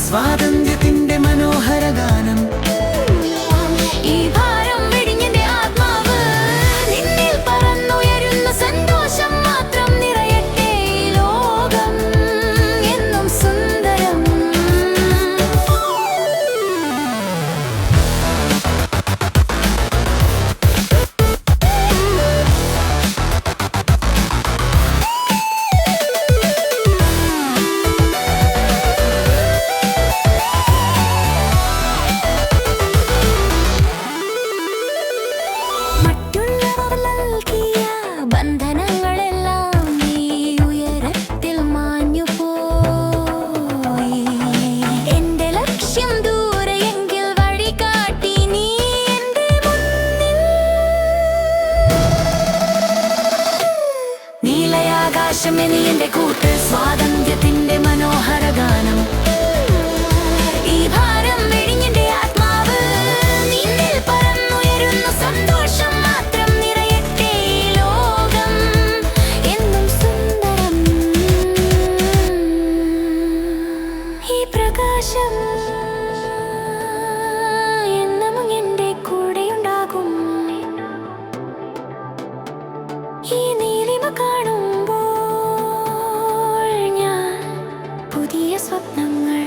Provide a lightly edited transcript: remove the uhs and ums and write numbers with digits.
സ്വാതന്ത്ര്യത്തിന്റെ മനോഹര ഗാനം. ഈ ഭാരം വെടിഞ്ഞെന്റെ ആത്മാവ് നിന്നിൽ പറന്നുയരുന്ന സന്തോഷം മാത്രം നിറയട്ടെ ഈ ലോകം എന്നും സുന്ദരം. ബന്ധനങ്ങളെല്ലാം നീ ഉയരത്തിൽ മാഞ്ഞു പോയി. എന്റെ ലക്ഷ്യം ദൂരെയെങ്കിൽ വഴി കാട്ടി നീ എന്റെ മുന്നിൽ. നീലയാകാശം ഇനി എന്റെ കൂട്ട്, സ്വാതന്ത്ര്യത്തിന്റെ മനോഹര ഗാനം. ഈ ഭാരം വെടിഞ്ഞെന്റെ ആത്മാവ് നിന്നിൽ പറന്നുയരുന്ന സന്തോഷം മാത്രം നിറയട്ടെ ഈ ലോകം എന്നും സുന്ദരം. ഈ പ്രകാശം എന്നും എന്റെ കൂടെയുണ്ടാകും. ഈ നീലിമ കാണുമ്പോൾ ഞാൻ പുതിയ സ്വപ്നങ്ങൾ